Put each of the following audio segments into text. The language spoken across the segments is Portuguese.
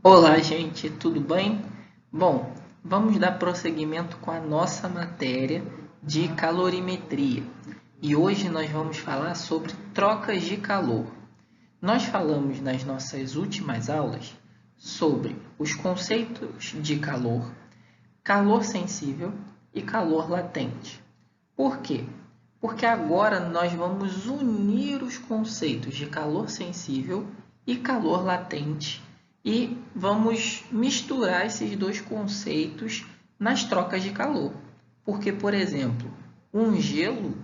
Olá, gente, tudo bem? Bom, vamos dar prosseguimento com a nossa matéria de calorimetria. E hoje nós vamos falar sobre trocas de calor. Nós falamos nas nossas últimas aulas sobre os conceitos de calor, calor sensível e calor latente. Por quê? Porque agora nós vamos unir os conceitos de calor sensível e calor latente e vamos misturar esses dois conceitos nas trocas de calor. Porque, por exemplo, um gelo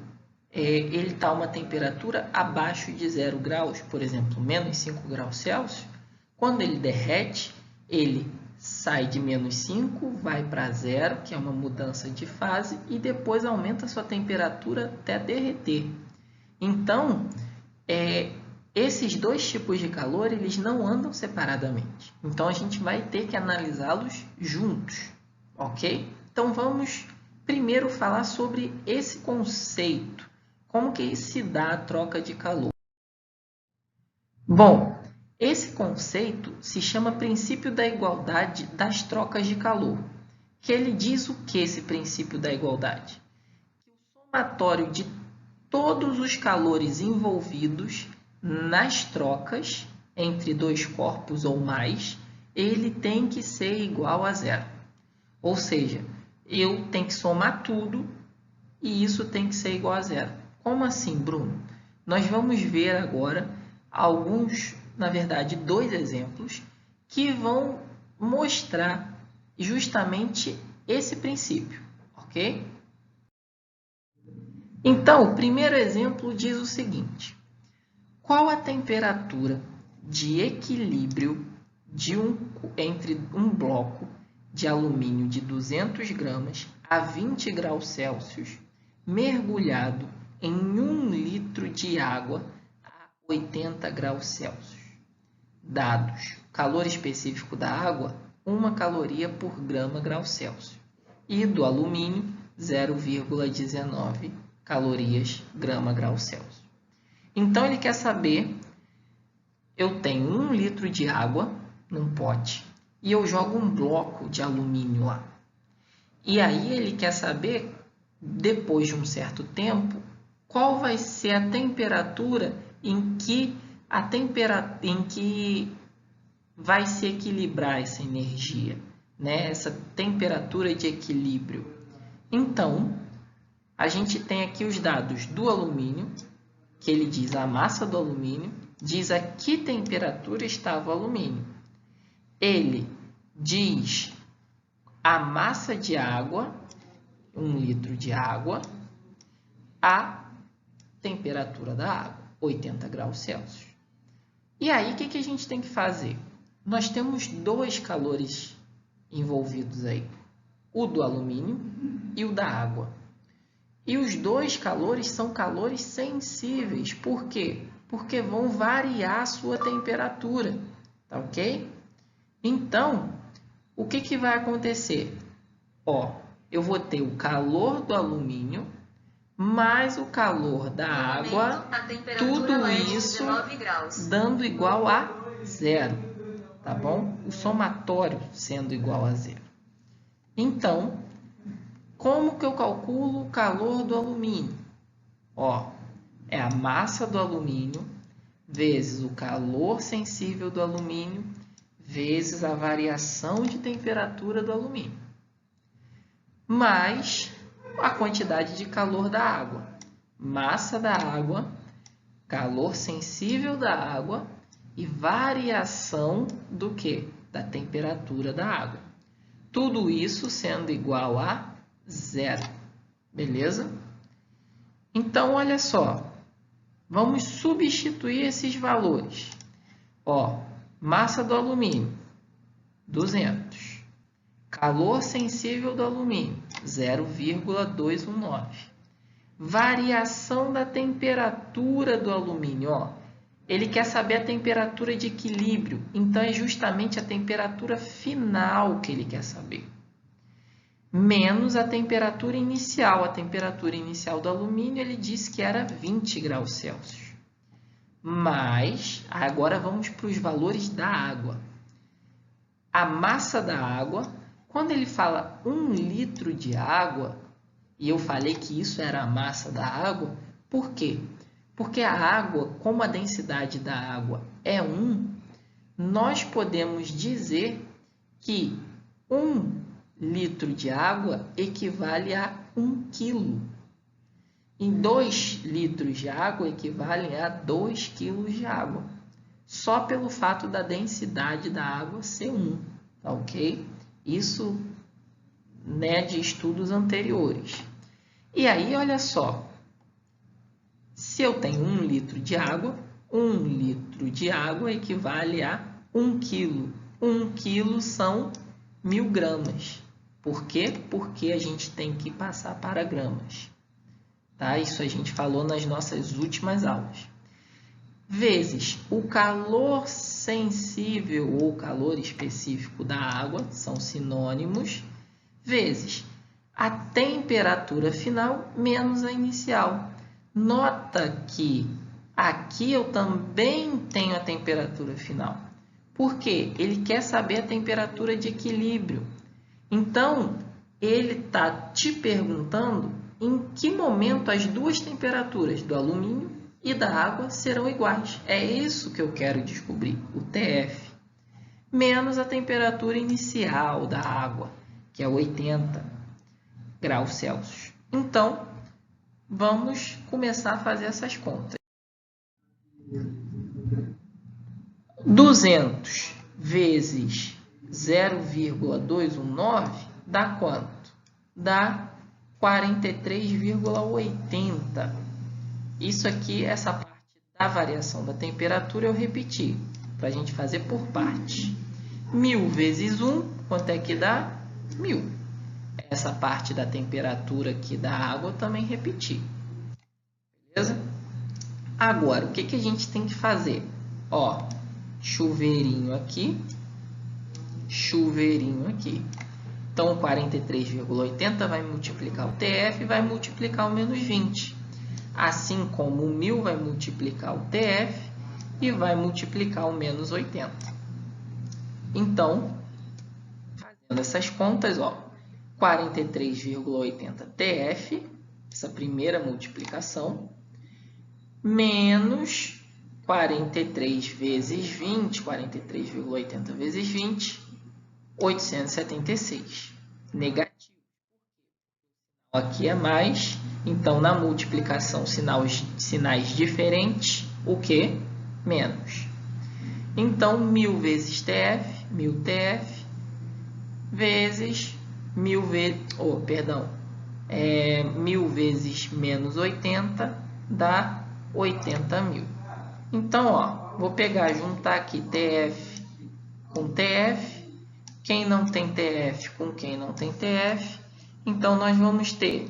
ele está a uma temperatura abaixo de 0 graus, por exemplo, menos 5 graus Celsius. Quando ele derrete, ele sai de menos 5, vai para 0, que é uma mudança de fase, e depois aumenta a sua temperatura até derreter. Então, esses dois tipos de calor eles não andam separadamente. Então, a gente vai ter que analisá-los juntos, ok? Então, vamos primeiro falar sobre esse conceito. Como que se dá a troca de calor? Bom, esse conceito se chama princípio da igualdade das trocas de calor. Que ele diz o que esse princípio da igualdade? Que o somatório de todos os calores envolvidos nas trocas entre dois corpos ou mais, ele tem que ser igual a zero. Ou seja, eu tenho que somar tudo e isso tem que ser igual a zero. Como assim, Bruno? Nós vamos ver agora alguns, na verdade, dois exemplos que vão mostrar justamente esse princípio, ok? Então, o primeiro exemplo diz o seguinte: qual a temperatura de equilíbrio entre um bloco de alumínio de 200 gramas a 20 graus Celsius mergulhado em 1 litro de água a 80 graus Celsius? Dados: calor específico da água, 1 caloria por grama grau Celsius, e do alumínio, 0,19 calorias grama grau Celsius. Então, ele quer saber, eu tenho 1 litro de água num pote e eu jogo um bloco de alumínio lá. E aí ele quer saber, depois de um certo tempo, qual vai ser a temperatura em que vai se equilibrar essa energia, né? Essa temperatura de equilíbrio. Então, a gente tem aqui os dados do alumínio, que ele diz a massa do alumínio, diz a que temperatura estava o alumínio. Ele diz a massa de água, 1 litro de água, a temperatura da água, 80 graus Celsius. E aí, o que a gente tem que fazer? Nós temos dois calores envolvidos aí, o do alumínio e o da água. E os dois calores são calores sensíveis. Por quê? Porque vão variar a sua temperatura, tá ok? Então, o que vai acontecer? Eu vou ter o calor do alumínio mais o calor da água, tudo isso dando igual a zero, tá bom? O somatório sendo igual a zero. Então, como que eu calculo o calor do alumínio? É a massa do alumínio vezes o calor sensível do alumínio vezes a variação de temperatura do alumínio, mais a quantidade de calor da água. Massa da água, calor sensível da água e variação do quê? Da temperatura da água. Tudo isso sendo igual a zero. Beleza? Então, olha só. Vamos substituir esses valores. Massa do alumínio, 200. Calor sensível do alumínio, 0,219. Variação da temperatura do alumínio. Ele quer saber a temperatura de equilíbrio. Então, é justamente a temperatura final que ele quer saber. Menos a temperatura inicial. A temperatura inicial do alumínio, ele disse que era 20 graus Celsius. Mas, agora vamos para os valores da água. a massa da água. Quando ele fala 1 litro de água, e eu falei que isso era a massa da água, por quê? Porque a água, como a densidade da água é 1, nós podemos dizer que 1 litro de água equivale a 1 quilo. E 2 litros de água equivalem a 2 quilos de água. Só pelo fato da densidade da água ser 1, tá ok? Isso, né, de estudos anteriores. E aí, olha só. Se eu tenho 1 litro de água, 1 litro de água equivale a 1 quilo. 1 quilo são 1000 gramas. Por quê? Porque a gente tem que passar para gramas. Tá? Isso a gente falou nas nossas últimas aulas. Vezes o calor sensível ou calor específico da água, são sinônimos, vezes a temperatura final menos a inicial. Nota que aqui eu também tenho a temperatura final. Por quê? Ele quer saber a temperatura de equilíbrio. Então, ele está te perguntando em que momento as duas temperaturas do alumínio e da água serão iguais. É isso que eu quero descobrir, o TF. Menos a temperatura inicial da água, que é 80 graus Celsius. Então, vamos começar a fazer essas contas. 200 vezes 0,219 dá quanto? Dá 43,80. Isso aqui, essa parte da variação da temperatura, eu repeti, para a gente fazer por parte. 1000 vezes 1, quanto é que dá? 1000. Essa parte da temperatura aqui da água eu também repeti. Beleza? Agora, o que a gente tem que fazer? Ó, chuveirinho aqui, chuveirinho aqui. Então, 43,80 vai multiplicar o TF e vai multiplicar o menos 20. Assim como o 1000 vai multiplicar o TF e vai multiplicar o menos 80. Então, fazendo essas contas, ó, 43,80 TF, essa primeira multiplicação, menos 43 vezes 20, 43,80 vezes 20, 876. Negativo. Aqui é mais, então na multiplicação sinais diferentes, o que? Menos. Então, 1000 vezes TF, 1000 TF, vezes 1000 vezes menos 80 dá 80.000. Então, ó, vou pegar, juntar aqui TF com TF, quem não tem TF com quem não tem TF. Então, nós vamos ter,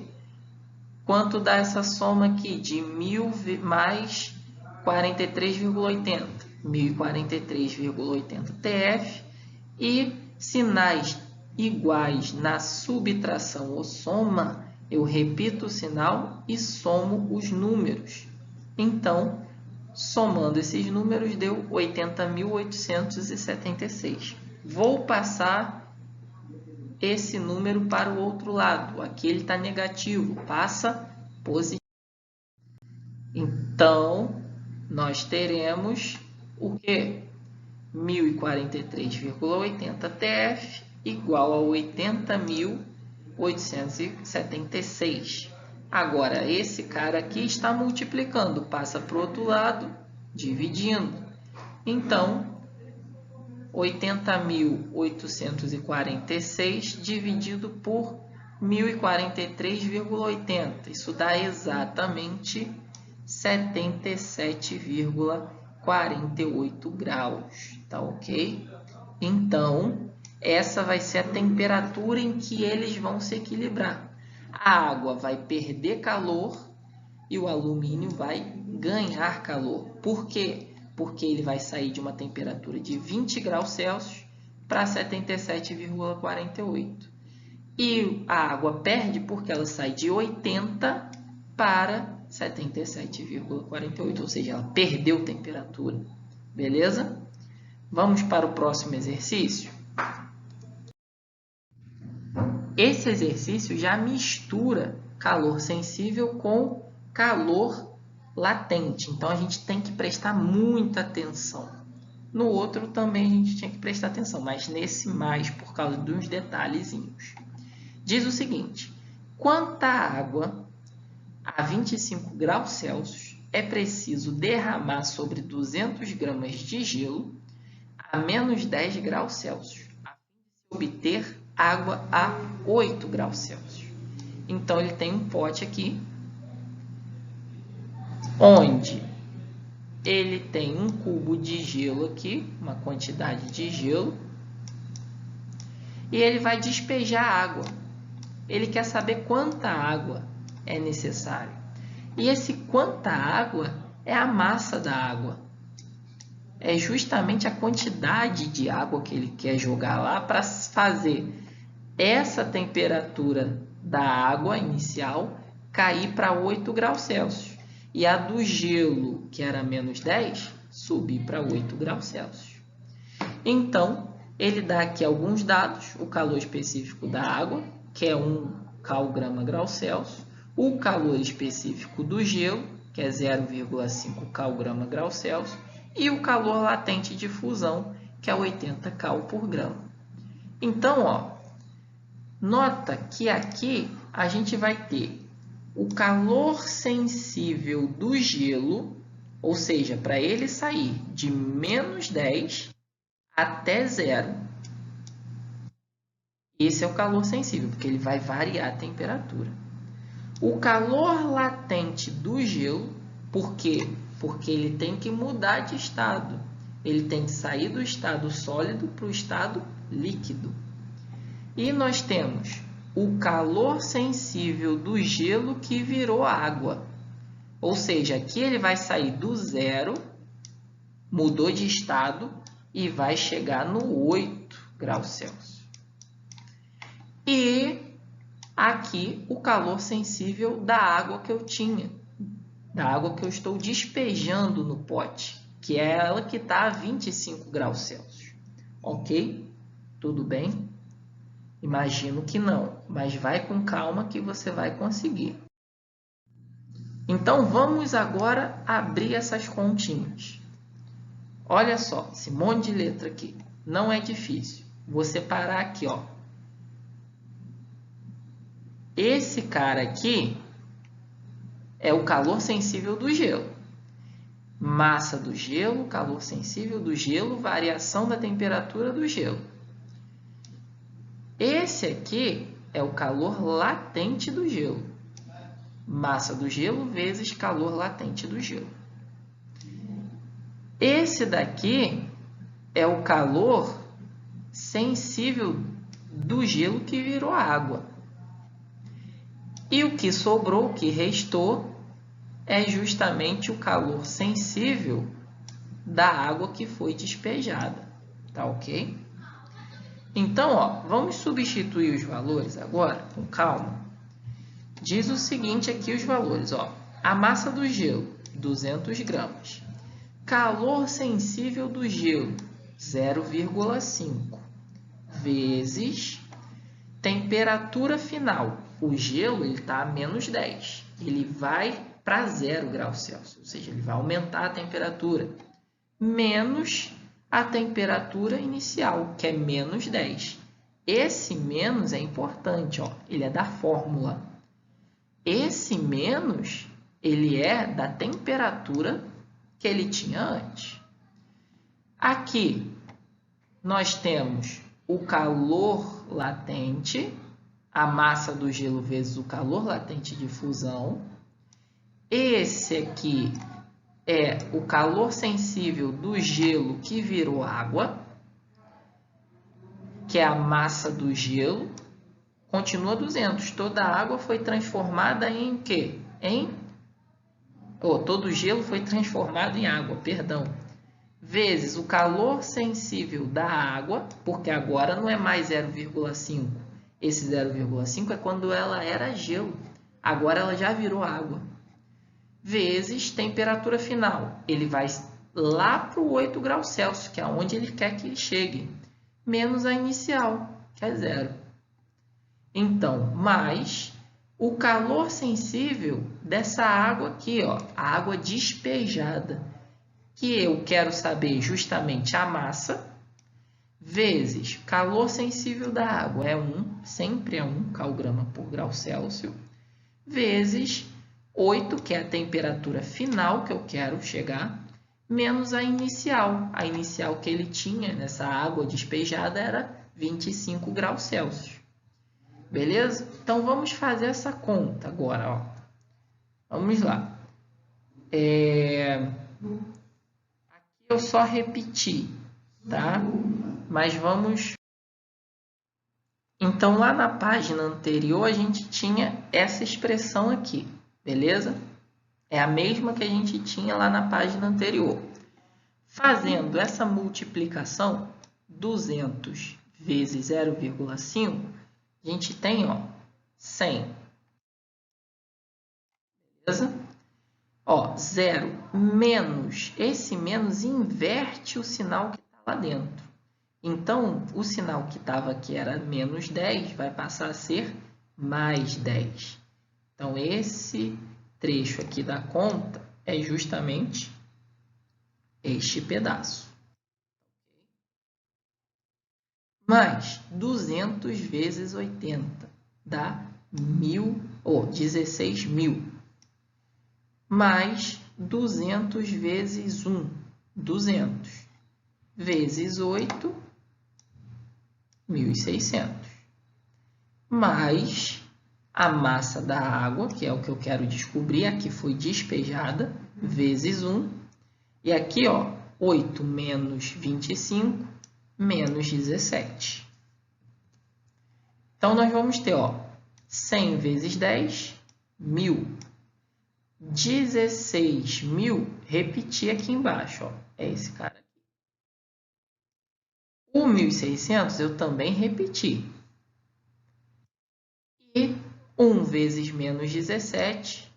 quanto dá essa soma aqui de 1000 mais 43,80? 1043,80 TF e sinais iguais na subtração ou soma, eu repito o sinal e somo os números. Então, somando esses números, deu 80.876. Vou passar esse número para o outro lado. Aqui ele está negativo, passa positivo. Então, nós teremos o quê? 1043,80 TF igual a 80.876. Agora, esse cara aqui está multiplicando, passa para o outro lado, dividindo. Então, 80.846 dividido por 1043,80. Isso dá exatamente 77,48 graus. Tá ok? Então, essa vai ser a temperatura em que eles vão se equilibrar. A água vai perder calor e o alumínio vai ganhar calor. Por quê? Porque ele vai sair de uma temperatura de 20 graus Celsius para 77,48. E a água perde porque ela sai de 80 para 77,48, ou seja, ela perdeu temperatura. Beleza? Vamos para o próximo exercício? esse exercício já mistura calor sensível com calor latente. Então, a gente tem que prestar muita atenção. No outro também a gente tinha que prestar atenção, mas nesse mais por causa de uns detalhezinhos. Diz o seguinte: quanta água a 25 graus Celsius é preciso derramar sobre 200 gramas de gelo a menos 10 graus Celsius, a fim de obter água a 8 graus Celsius. Então, ele tem um pote aqui, onde ele tem um cubo de gelo aqui, uma quantidade de gelo, e ele vai despejar água. Ele quer saber quanta água é necessário. E esse quanta água é a massa da água. É justamente a quantidade de água que ele quer jogar lá para fazer essa temperatura da água inicial cair para 8 graus Celsius. E a do gelo, que era menos 10, subir para 8 graus Celsius. Então, ele dá aqui alguns dados: o calor específico da água, que é 1 calgrama grau Celsius, o calor específico do gelo, que é 0,5 calgrama grau Celsius, e o calor latente de fusão, que é 80 cal por grama. Então, ó, nota que aqui a gente vai ter o calor sensível do gelo, ou seja, para ele sair de menos 10 até 0. Esse é o calor sensível, porque ele vai variar a temperatura. O calor latente do gelo, por quê? Porque ele tem que mudar de estado. Ele tem que sair do estado sólido para o estado líquido. E nós temos o calor sensível do gelo que virou água. Ou seja, aqui ele vai sair do 0, mudou de estado e vai chegar no 8 graus Celsius. E aqui o calor sensível da água que eu tinha, da água que eu estou despejando no pote, que é ela que está a 25 graus Celsius. Ok? Tudo bem? Imagino que não, mas vai com calma que você vai conseguir. Então, vamos agora abrir essas continhas. Olha só, esse monte de letra aqui. Não é difícil. Vou separar aqui, ó. Esse cara aqui é o calor sensível do gelo. Massa do gelo, calor sensível do gelo, variação da temperatura do gelo. Esse aqui é o calor latente do gelo. Massa do gelo vezes calor latente do gelo. Esse daqui é o calor sensível do gelo que virou água. E o que sobrou, o que restou, é justamente o calor sensível da água que foi despejada. Tá ok? Então, ó, vamos substituir os valores agora, com calma. Diz o seguinte aqui os valores, ó. A massa do gelo, 200 gramas. Calor sensível do gelo, 0,5. Vezes temperatura final. O gelo está a menos 10. Ele vai para 0 graus Celsius, ou seja, ele vai aumentar a temperatura. Menos a temperatura inicial, que é menos 10. Esse menos é importante, ó, ele é da fórmula. Esse menos, ele é da temperatura que ele tinha antes. Aqui, nós temos o calor latente, a massa do gelo vezes o calor latente de fusão. Esse aqui é o calor sensível do gelo que virou água, que é a massa do gelo. Continua 200. Toda a água foi transformada em quê? Todo o gelo foi transformado em água, perdão. Vezes o calor sensível da água, porque agora não é mais 0,5. Esse 0,5 é quando ela era gelo. Agora ela já virou água. Vezes temperatura final. Ele vai lá para o 8 graus Celsius, que é onde ele quer que ele chegue. Menos a inicial, que é 0. Então, mais o calor sensível dessa água aqui, ó, a água despejada, que eu quero saber justamente a massa, vezes calor sensível da água, é 1, sempre é 1 calgrama por grau Celsius, vezes 8, que é a temperatura final que eu quero chegar, menos a inicial. A inicial que ele tinha nessa água despejada era 25 graus Celsius. Beleza? Então, vamos fazer essa conta agora. Ó. Vamos lá. Aqui eu só repeti, tá? Mas vamos... Então, lá na página anterior, a gente tinha essa expressão aqui, beleza? É a mesma que a gente tinha lá na página anterior. Fazendo essa multiplicação, 200 vezes 0,5, a gente tem, ó, 100. Beleza? Ó, 0 menos, esse menos inverte o sinal que está lá dentro. Então, o sinal que estava aqui era menos 10, vai passar a ser mais 10. Então, esse trecho aqui da conta é justamente este pedaço. Mais 200 vezes 80 dá 16.000. Mais 200 vezes 1, 200. Vezes 8, 1.600. Mais a massa da água, que é o que eu quero descobrir, aqui foi despejada, vezes 1. E aqui, ó, 8 menos 25, menos 17. Então, nós vamos ter, ó, 100 vezes 10, 1.000. 16.000, repetir aqui embaixo, ó, é esse cara aqui. O 1.600 eu também repeti. E 1 vezes menos 17,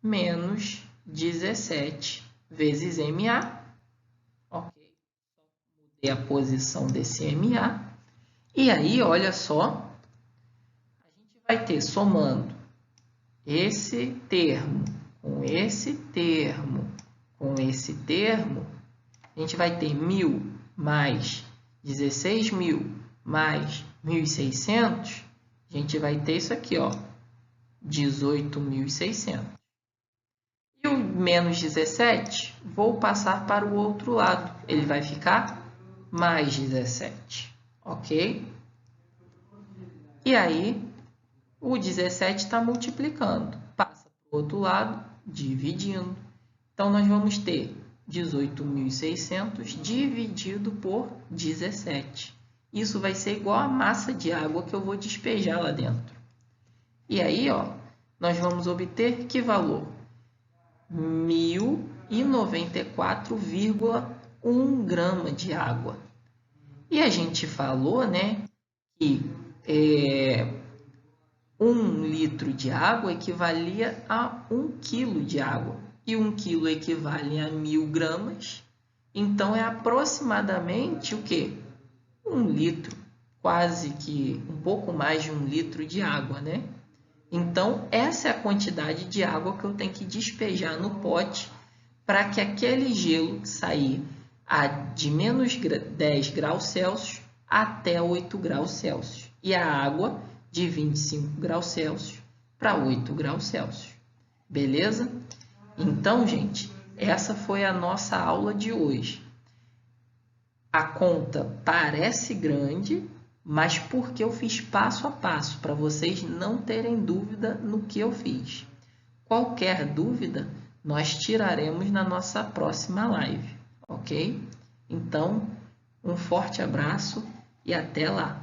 menos 17 vezes MA. Ok. Mudei a posição desse MA. E aí, olha só, a gente vai ter somando esse termo com esse termo com esse termo, a gente vai ter 1.000 mais 16.000 mais 1.600, a gente vai ter isso aqui, ó, 18.600. E o menos 17, vou passar para o outro lado. Ele vai ficar mais 17, ok? E aí, o 17 está multiplicando. Passa para o outro lado, dividindo. Então, nós vamos ter 18.600 dividido por 17. Isso vai ser igual a massa de água que eu vou despejar lá dentro. E aí, ó, nós vamos obter que valor? 1.094,1 grama de água. E a gente falou, né, que 1 litro de água equivalia a 1 quilo de água. E 1 quilo equivale a 1.000 gramas. Então, é aproximadamente o quê? 1 litro. Quase que um pouco mais de 1 litro de água, né? Então, essa é a quantidade de água que eu tenho que despejar no pote para que aquele gelo sair de menos 10 graus Celsius até 8 graus Celsius. E a água de 25 graus Celsius para 8 graus Celsius. Beleza? Então, gente, essa foi a nossa aula de hoje. A conta parece grande, mas porque eu fiz passo a passo, para vocês não terem dúvida no que eu fiz. Qualquer dúvida, nós tiraremos na nossa próxima live, ok? Então, um forte abraço e até lá!